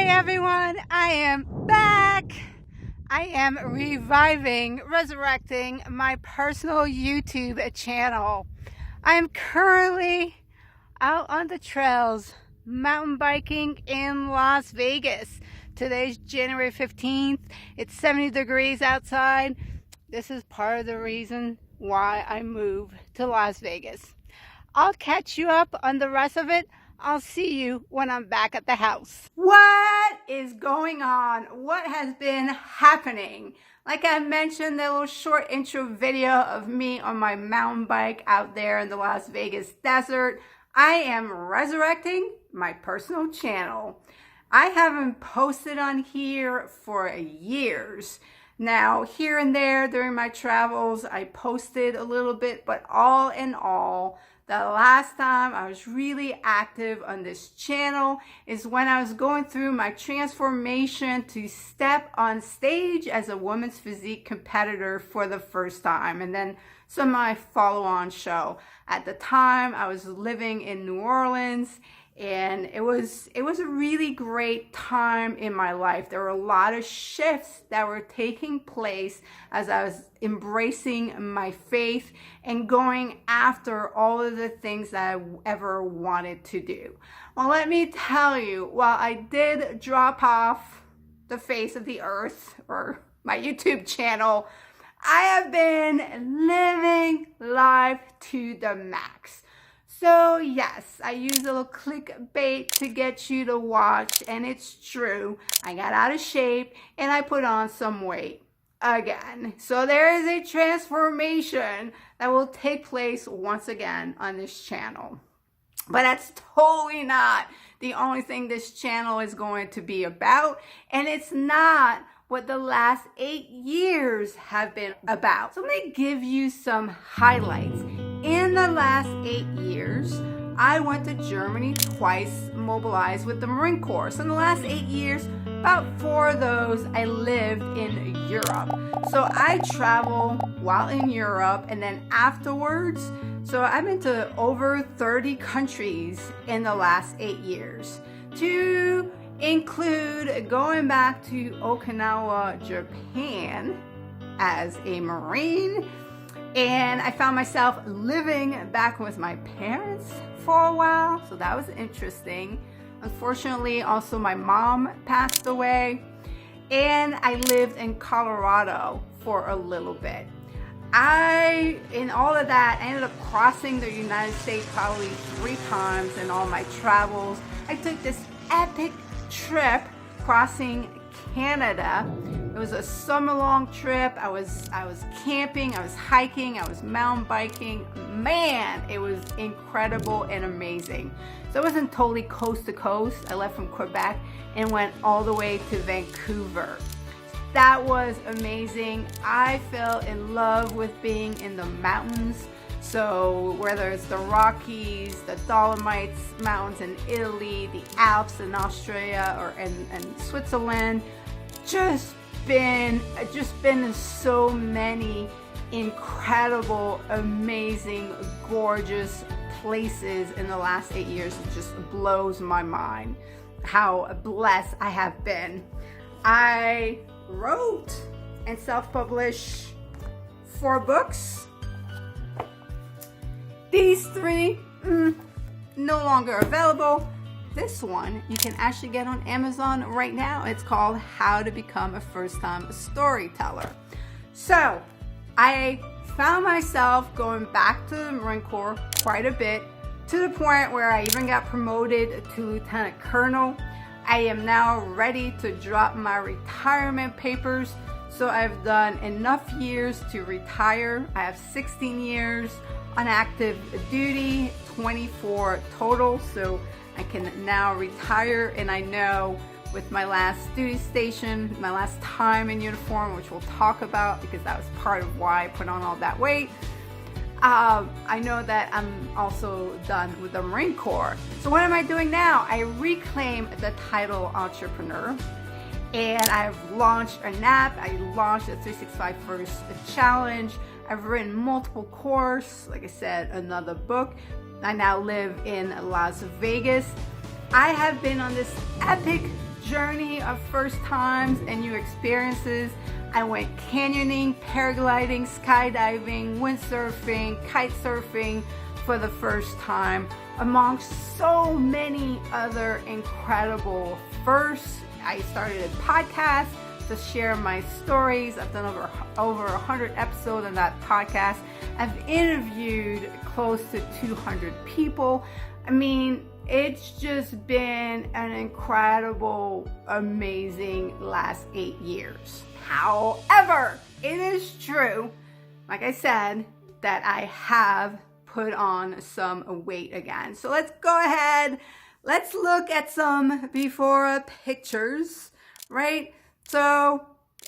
Hi everyone, I am back. I am resurrecting my personal YouTube channel. I am currently out on the trails mountain biking in Las Vegas. Today's January 15th. It's 70 degrees outside. This is part of the reason why I moved to Las Vegas. I'll catch you up on the rest of it. I'll see you when I'm back at the house. What is going on? What has been happening? Like I mentioned, the little short intro video of me on my mountain bike out there in the Las Vegas desert. I am resurrecting my personal channel. I haven't posted on here for years. Now, here and there during my travels, I posted a little bit, but all in all, the last time I was really active on this channel is when I was going through my transformation to step on stage as a women's physique competitor for the first time, and then some of my follow-on show. At the time, I was living in New Orleans, and it was a really great time in my life. There were a lot of shifts that were taking place as I was embracing my faith and going after all of the things that I ever wanted to do. Well, let me tell you, while I did drop off the face of the earth, or my YouTube channel, I have been living life to the max. So yes, I use a little clickbait to get you to watch, and it's true. I got out of shape and I put on some weight again. So there is a transformation that will take place once again on this channel. But that's totally not the only thing this channel is going to be about, and it's not what the last 8 years have been about. So let me give you some highlights. In the last 8 years, I went to Germany twice, mobilized with the Marine Corps. So in the last 8 years, about 4 of those, I lived in Europe. So I travel while in Europe, and then afterwards, so I've been to over 30 countries in the last 8 years. To include going back to Okinawa, Japan as a Marine. And I found myself living back with my parents for a while, so that was interesting. Unfortunately, also my mom passed away, and I lived in Colorado for a little bit. In all of that, I ended up crossing the United States probably 3 times in all my travels. I took this epic trip crossing Canada. It was a summer-long trip. I was camping, I was hiking, I was mountain biking. Man, it was incredible and amazing. So it wasn't totally coast to coast. I left from Quebec and went all the way to Vancouver. That was amazing. I fell in love with being in the mountains. So whether it's the Rockies, the Dolomites Mountains in Italy, the Alps in Australia, or in Switzerland, just been in so many incredible, amazing, gorgeous places in the last 8 years. It just blows my mind how blessed I have been. I wrote and self-published 4 books. These 3 no longer available. This one you can actually get on Amazon right now. It's called How to Become a First-Time Storyteller. So I found myself going back to the Marine Corps quite a bit, to the point where I even got promoted to Lieutenant Colonel. I am now ready to drop my retirement papers. So I've done enough years to retire. I have 16 years on active duty, 24 total, so I can now retire. And I know with my last duty station, my last time in uniform, which we'll talk about because that was part of why I put on all that weight, I know that I'm also done with the Marine Corps. So what am I doing now? I reclaim the title entrepreneur, and I've launched an app. I launched a 365 First Challenge. I've written multiple courses, like I said, another book. I now live in Las Vegas. I have been on this epic journey of first times and new experiences. I went canyoning, paragliding, skydiving, windsurfing, kite surfing for the first time, amongst so many other incredible firsts. I started a podcast to share my stories. I've done over 100 episodes on that podcast. I've interviewed close to 200 people. I mean, it's just been an incredible, amazing last 8 years. However, it is true, like I said, that I have put on some weight again. So let's go ahead. Let's look at some before pictures, right? So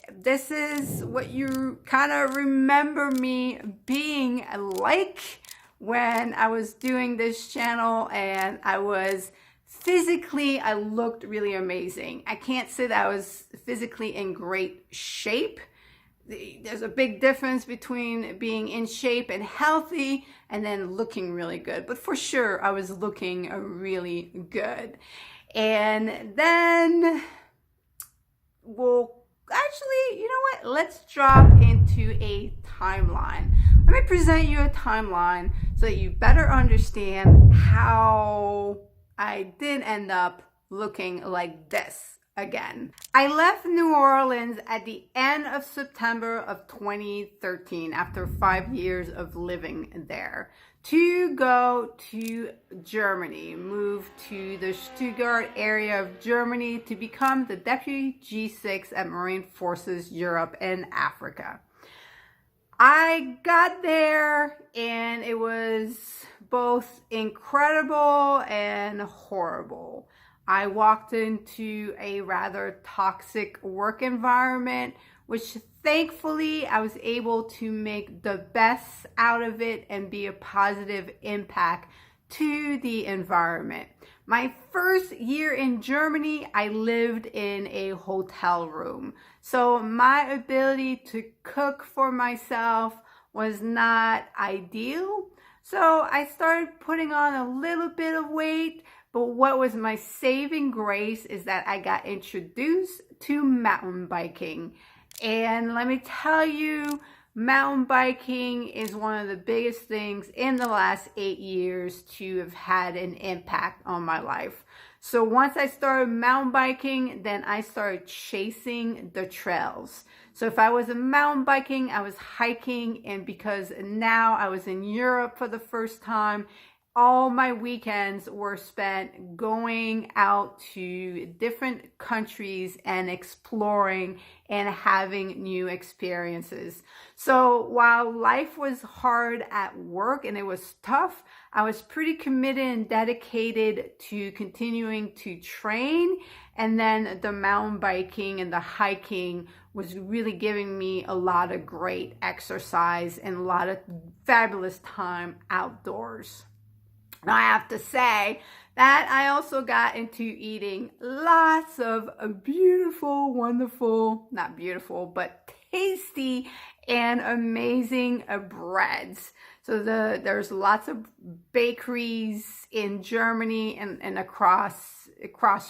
this is what you kind of remember me being like when I was doing this channel, and I looked really amazing. I can't say that I was physically in great shape. There's a big difference between being in shape and healthy and then looking really good. But for sure, I was looking really good. And then actually, you know what? Let's drop into a timeline. Let me present you a timeline so that you better understand how I did end up looking like this again. I left New Orleans at the end of September of 2013 after 5 years of living there to go to Germany, move to the Stuttgart area of Germany to become the Deputy G6 at Marine Forces Europe and Africa. I got there and it was both incredible and horrible. I walked into a rather toxic work environment, which thankfully I was able to make the best out of it and be a positive impact to the environment. My first year in Germany, I lived in a hotel room. So my ability to cook for myself was not ideal. So I started putting on a little bit of weight, but what was my saving grace is that I got introduced to mountain biking. And let me tell you, mountain biking is one of the biggest things in the last 8 years to have had an impact on my life. So once I started mountain biking, then I started chasing the trails. So if I was mountain biking, I was hiking, and because now I was in Europe for the first time, all my weekends were spent going out to different countries and exploring and having new experiences. So while life was hard at work and it was tough, I was pretty committed and dedicated to continuing to train. And then the mountain biking and the hiking was really giving me a lot of great exercise and a lot of fabulous time outdoors. Now I have to say that I also got into eating lots of beautiful, wonderful, not beautiful, but tasty and amazing breads. So there's lots of bakeries in Germany and across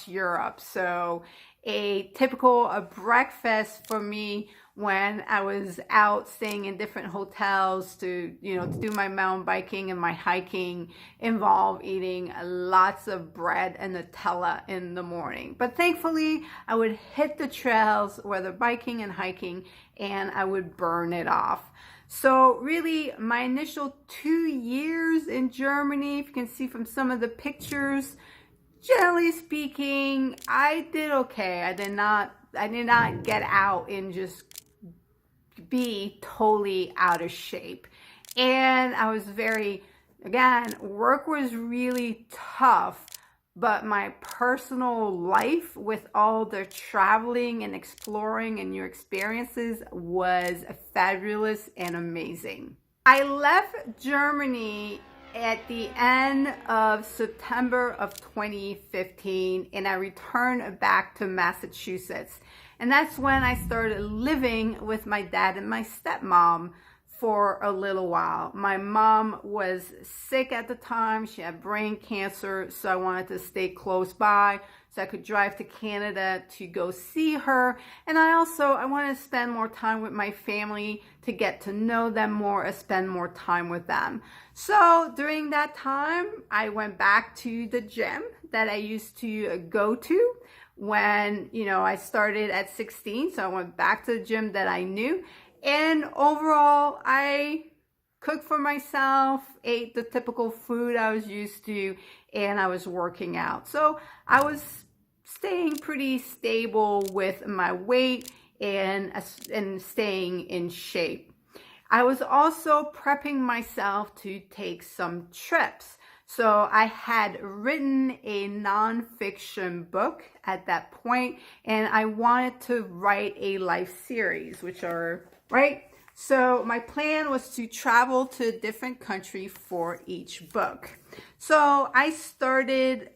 Europe. So a typical breakfast for me when I was out staying in different hotels to do my mountain biking and my hiking involved eating lots of bread and Nutella in the morning. But thankfully, I would hit the trails, whether biking and hiking, and I would burn it off. So really, my initial 2 years in Germany, if you can see from some of the pictures, generally speaking, I did okay. I did not get out and just be totally out of shape. And I was work was really tough, but my personal life with all the traveling and exploring and new experiences was fabulous and amazing. I left Germany at the end of September of 2015, and I returned back to Massachusetts. And that's when I started living with my dad and my stepmom for a little while. My mom was sick at the time. She had brain cancer, so I wanted to stay close by. so I could drive to Canada to go see her. And I wanted to spend more time with my family, to get to know them more, and spend more time with them. So during that time, I went back to the gym that I used to go to when, I started at 16. So I went back to the gym that I knew. And overall, I cooked for myself, ate the typical food I was used to, and I was working out. So I was staying pretty stable with my weight and staying in shape. I was also prepping myself to take some trips. So I had written a nonfiction book at that point, and I wanted to write a life series, right? So my plan was to travel to a different country for each book. So I started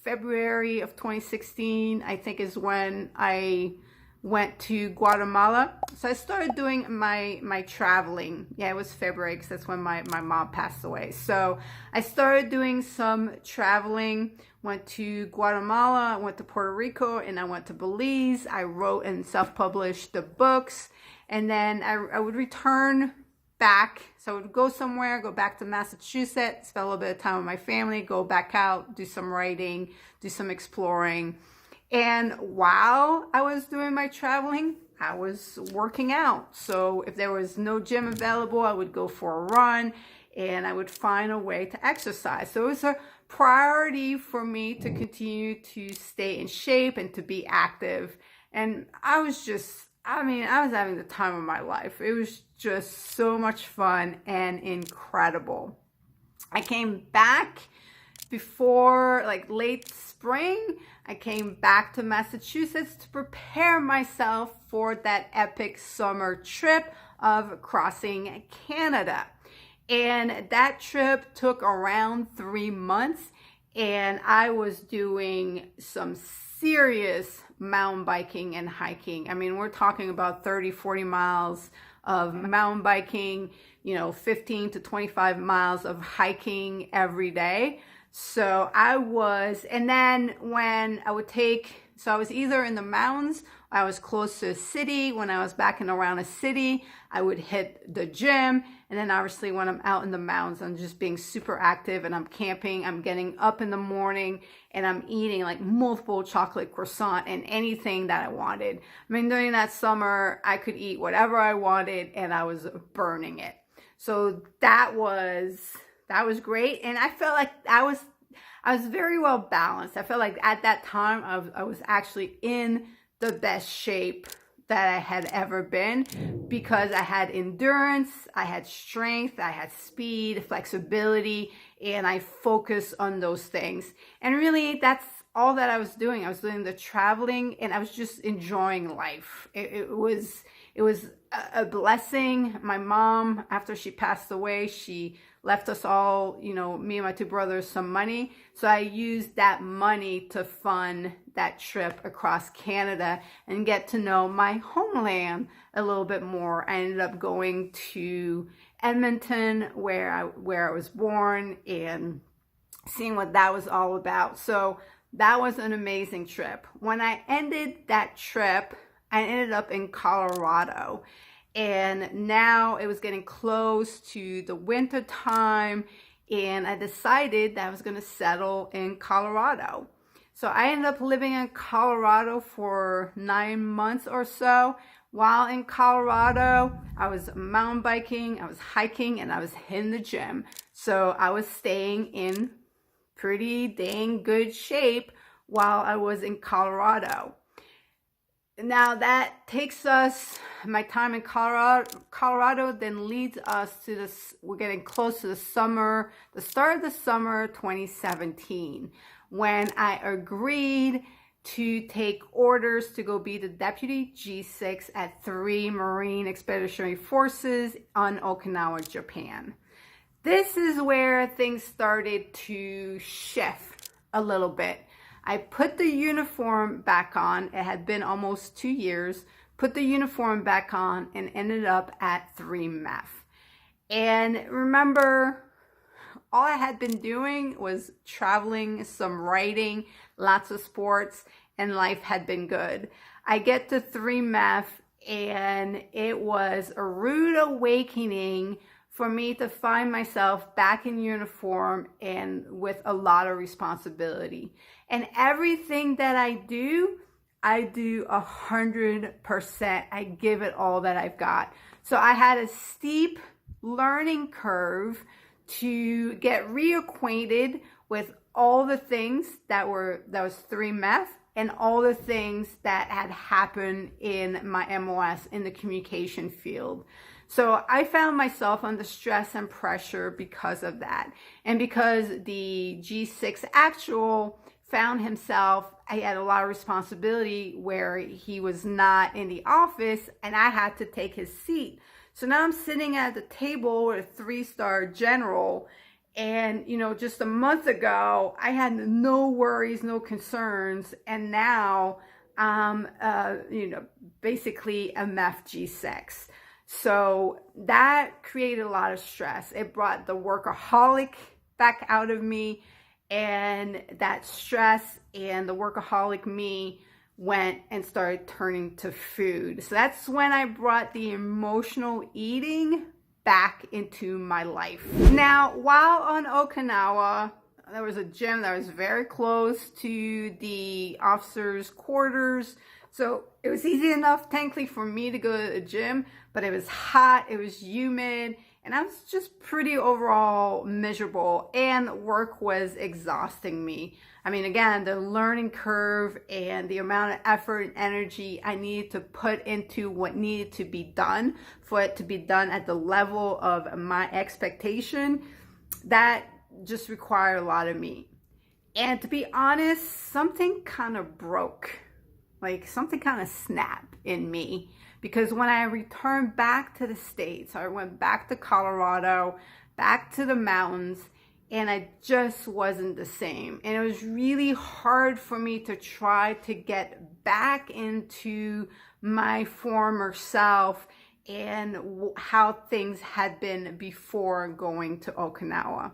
February of 2016, I think, is when I went to Guatemala. So I started doing my traveling. Yeah, it was February because that's when my mom passed away. So I started doing some traveling, went to Guatemala, went to Puerto Rico, and I went to Belize. I wrote and self-published the books. And then I would return back. So I would go somewhere, go back to Massachusetts, spend a little bit of time with my family, go back out, do some writing, do some exploring. And while I was doing my traveling, I was working out. So if there was no gym available, I would go for a run and I would find a way to exercise. So it was a priority for me to continue to stay in shape and to be active. And I was having the time of my life. It was just so much fun and incredible. I came back before late spring. I came back to Massachusetts to prepare myself for that epic summer trip of crossing Canada. And that trip took around 3 months, and I was doing some serious mountain biking and hiking. I mean, we're talking about 30, 40 miles of mountain biking, 15 to 25 miles of hiking every day. So and then when I would I was either in the mountains, I was close to a city. When I was back and around a city, I would hit the gym. And then obviously when I'm out in the mountains, I'm just being super active and I'm camping. I'm getting up in the morning and I'm eating multiple chocolate croissant and anything that I wanted. I mean, during that summer, I could eat whatever I wanted and I was burning it. So that was great. And I felt like I was very well balanced. I felt like at that time I was actually in the best shape that I had ever been, because I had endurance, I had strength, I had speed, flexibility, and I focused on those things. And really, that's all that I was doing. I was doing the traveling and I was just enjoying life. It was a blessing. My mom, after she passed away, she left us all, me and my 2 brothers, some money. So I used that money to fund that trip across Canada and get to know my homeland a little bit more. I ended up going to Edmonton, where I was born, and seeing what that was all about. So that was an amazing trip. When I ended that trip, I ended up in Colorado. And now it was getting close to the winter time, and I decided that I was going to settle in Colorado. So I ended up living in Colorado for 9 months or so. While in Colorado, I was mountain biking, I was hiking, and I was hitting the gym. So I was staying in pretty dang good shape while I was in Colorado. Now that takes us, my time in Colorado then leads us to this, we're getting close to the start of the summer 2017, when I agreed to take orders to go be the Deputy G6 at 3 Marine Expeditionary Forces on Okinawa, Japan. This is where things started to shift a little bit. I put the uniform back on. It had been almost 2 years. Put the uniform back on and ended up at 3 MEF. And remember, all I had been doing was traveling, some writing, lots of sports, and life had been good. I get to 3 meth, and it was a rude awakening for me to find myself back in uniform and with a lot of responsibility. And everything that I do 100%. I give it all that I've got. So I had a steep learning curve to get reacquainted with all the things that was 3 meth and all the things that had happened in my MOS in the communication field. So I found myself under stress and pressure because of that. And because the G6 actual found himself, I had a lot of responsibility where he was not in the office and I had to take his seat. So now I'm sitting at the table with a 3-star general, and just a month ago I had no worries, no concerns, and now I'm basically a MEF G6. So that created a lot of stress. It brought the workaholic back out of me, and that stress and the workaholic me went and started turning to food. So that's when I brought the emotional eating back into my life. Now, while on Okinawa, there was a gym that was very close to the officers' quarters. So it was easy enough, thankfully, for me to go to the gym, but it was hot, it was humid, and I was just pretty overall miserable, and work was exhausting me. I mean, again, the learning curve and the amount of effort and energy I needed to put into what needed to be done for it to be done at the level of my expectation, that just required a lot of me. And to be honest, something kind of broke, like something kind of snapped in me. Because when I returned back to the States, I went back to Colorado, back to the mountains, and I just wasn't the same. And it was really hard for me to try to get back into my former self and how things had been before going to Okinawa.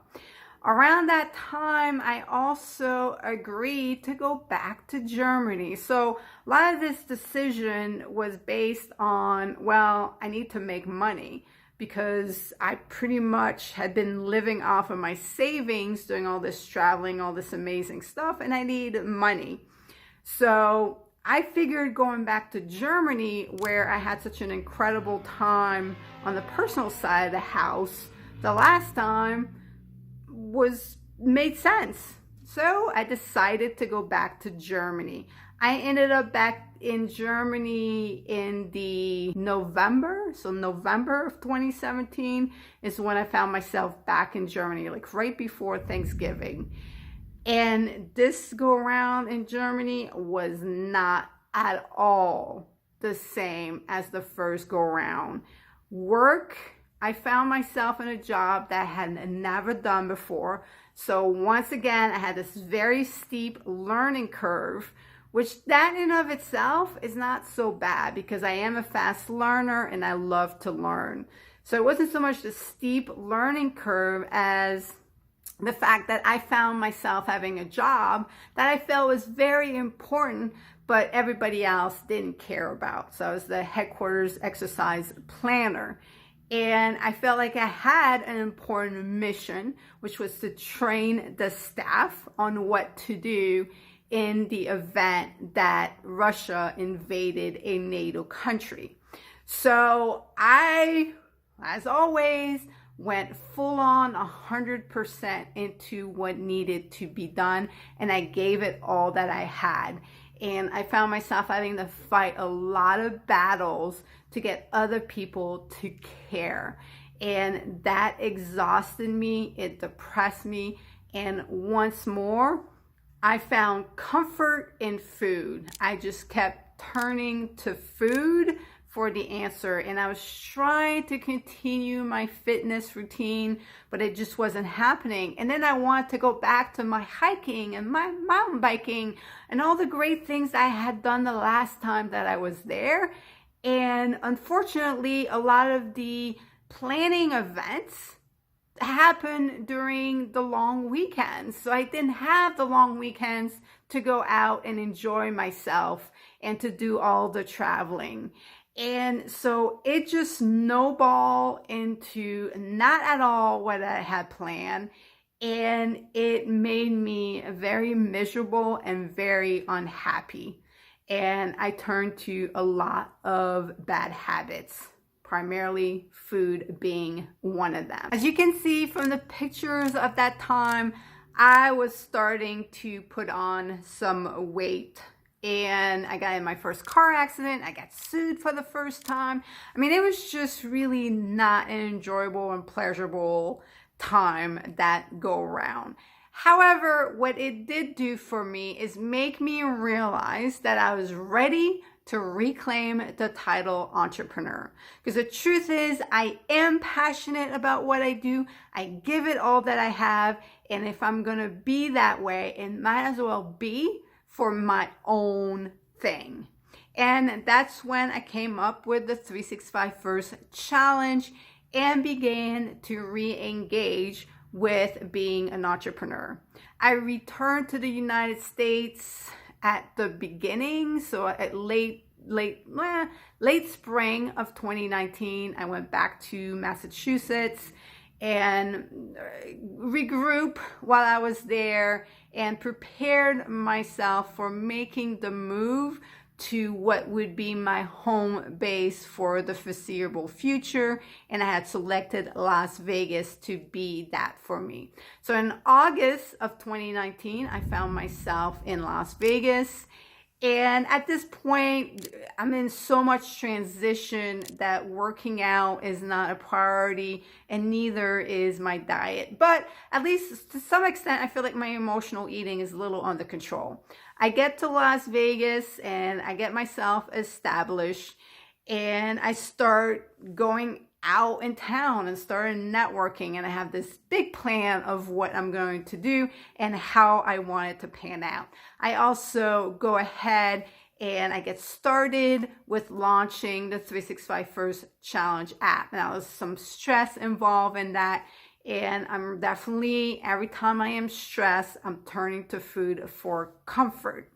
Around that time, I also agreed to go back to Germany. So a lot of this decision was based on, well, I need to make money because I pretty much had been living off of my savings, doing all this traveling, all this amazing stuff, and I need money. So I figured going back to Germany, where I had such an incredible time on the personal side of the house the last time, made sense. So I decided to go back to Germany. I ended up back in Germany in the November of 2017 is when I found myself back in Germany, like right before Thanksgiving. And this go around in Germany was not at all the same as the first go around. Work, I found myself in a job that I had never done before. So once again, I had this very steep learning curve, which that in of itself is not so bad because I am a fast learner and I love to learn. So it wasn't so much the steep learning curve as the fact that I found myself having a job that I felt was very important, but everybody else didn't care about. So I was the headquarters exercise planner. And I felt like I had an important mission, which was to train the staff on what to do in the event that Russia invaded a NATO country. So I, as always, went full on 100% into what needed to be done, and I gave it all that I had. And I found myself having to fight a lot of battles to get other people to care. And that exhausted me, it depressed me. And once more, I found comfort in food. I just kept turning to food for the answer. And I was trying to continue my fitness routine, but it just wasn't happening. And then I wanted to go back to my hiking and my mountain biking and all the great things I had done the last time that I was there. And unfortunately, a lot of the planning events happen during the long weekends. So I didn't have the long weekends to go out and enjoy myself and to do all the traveling. And so it just snowballed into not at all what I had planned. And it made me very miserable and very unhappy. And I turned to a lot of bad habits, primarily food being one of them. As you can see from the pictures of that time, I was starting to put on some weight. And I got in my first car accident. I got sued for the first time. I mean, it was just really not an enjoyable and pleasurable time that go around. However, what it did do for me is make me realize that I was ready to reclaim the title entrepreneur. Because the truth is, I am passionate about what I do. I give it all that I have. And if I'm going to be that way, it might as well be for my own thing. And that's when I came up with the 365 First Challenge and began to re-engage with being an entrepreneur. I returned to the United States at the beginning, so at late spring of 2019, I went back to Massachusetts and regroup while I was there and prepared myself for making the move to what would be my home base for the foreseeable future. And I had selected Las Vegas to be that for me. So in August of 2019, I found myself in Las Vegas. And at this point, I'm in so much transition that working out is not a priority, and neither is my diet. But at least to some extent, I feel like my emotional eating is a little under control. I get to Las Vegas and I get myself established, and I start going out in town and started networking, and I have this big plan of what I'm going to do and how I want it to pan out. I also go ahead and I get started with launching the 365 First Challenge app. Now, there's some stress involved in that, and I'm definitely, every time I am stressed, I'm turning to food for comfort.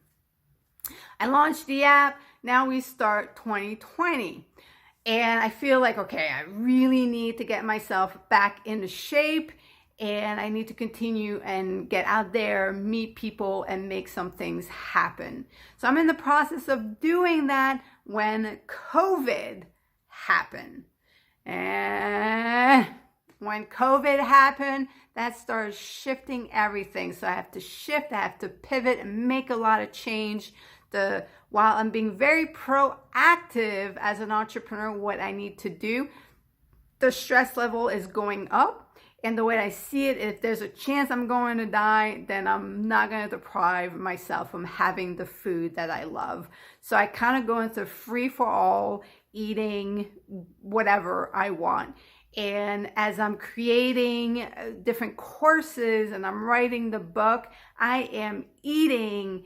I launched the app. Now we start 2020. And I feel like, okay, I really need to get myself back into shape, and I need to continue and get out there, meet people, and make some things happen. So I'm in the process of doing that when COVID happened. And when COVID happened, that started shifting everything. So I have to shift, I have to pivot and make a lot of change. While I'm being very proactive as an entrepreneur, what I need to do, the stress level is going up. And the way I see it, if there's a chance I'm going to die, then I'm not going to deprive myself from having the food that I love. So I kind of go into free for all, eating whatever I want. And as I'm creating different courses and I'm writing the book, I am eating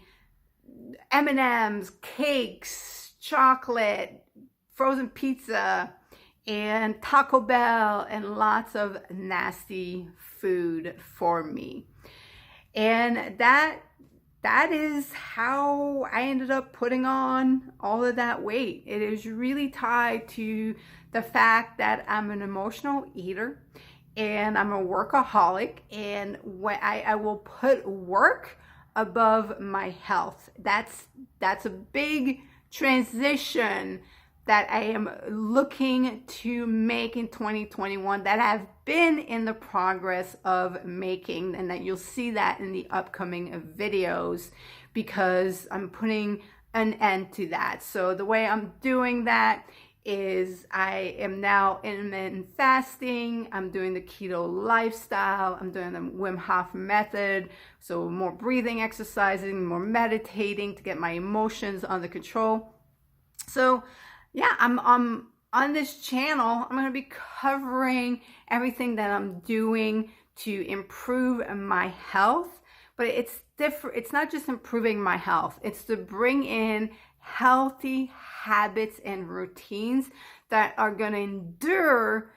M&Ms, cakes, chocolate, frozen pizza, and Taco Bell, and lots of nasty food for me. And that is how I ended up putting on all of that weight. It is really tied to the fact that I'm an emotional eater and I'm a workaholic, and when I will put work above my health. That's a big transition that I am looking to make in 2021, that I've been in the progress of making, and that you'll see that in the upcoming videos, because I'm putting an end to that. So the way I'm doing that is I am now intermittent fasting. I'm doing the keto lifestyle. I'm doing the Wim Hof method. So more breathing exercising, more meditating to get my emotions under control. So yeah, I'm on this channel. I'm going to be covering everything that I'm doing to improve my health, but it's different. It's not just improving my health. It's to bring in healthy habits and routines that are going to endure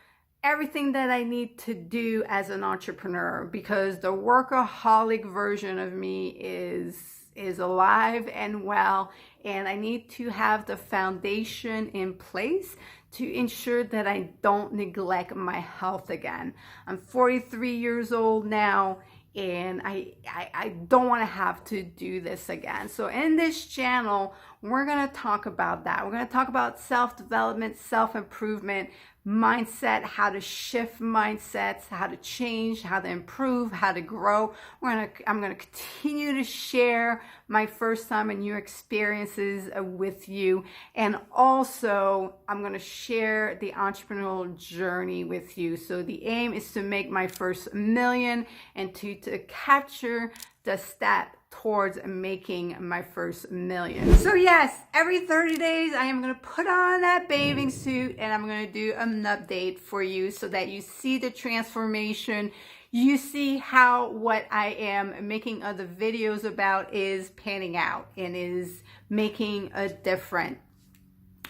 everything that I need to do as an entrepreneur, because the workaholic version of me is alive and well, and I need to have the foundation in place to ensure that I don't neglect my health again. I'm 43 years old now, and I don't want to have to do this again. So in this channel, we're going to talk about that. We're going to talk about self-development, self-improvement, mindset, how to shift mindsets, how to change, how to improve, how to grow. I'm going to continue to share my first time and new experiences with you. And also, I'm going to share the entrepreneurial journey with you. So the aim is to make my first million and to capture the step towards making my first million. So yes, every 30 days I am going to put on that bathing suit and I'm going to do an update for you so that you see the transformation. You see how what I am making other videos about is panning out and is making a difference.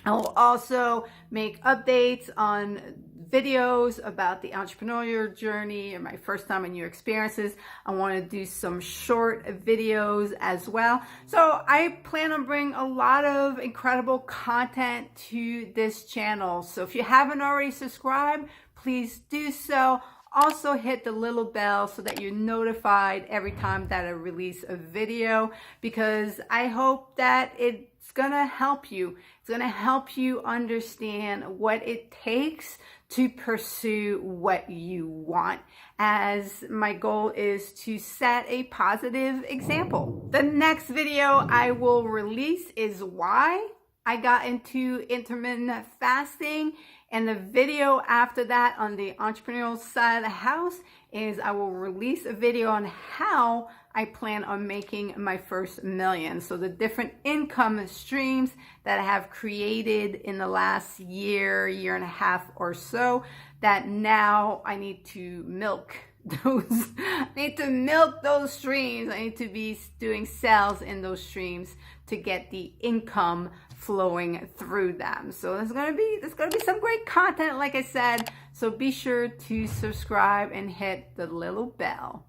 I will also make updates on videos about the entrepreneurial journey and my first time and new experiences. I want to do some short videos as well. So I plan on bringing a lot of incredible content to this channel. So if you haven't already subscribed, please do so. Also hit the little bell so that you're notified every time that I release a video, because I hope that it's gonna help you. It's gonna help you understand what it takes to pursue what you want, as my goal is to set a positive example. The next video I will release is why I got into intermittent fasting, and the video after that on the entrepreneurial side of the house is I will release a video on how I plan on making my first million. So the different income streams that I have created in the last year and a half or so, that now I need to milk those. I need to milk those streams. I need to be doing sales in those streams to get the income flowing through them. So there's gonna be some great content, like I said. So be sure to subscribe and hit the little bell.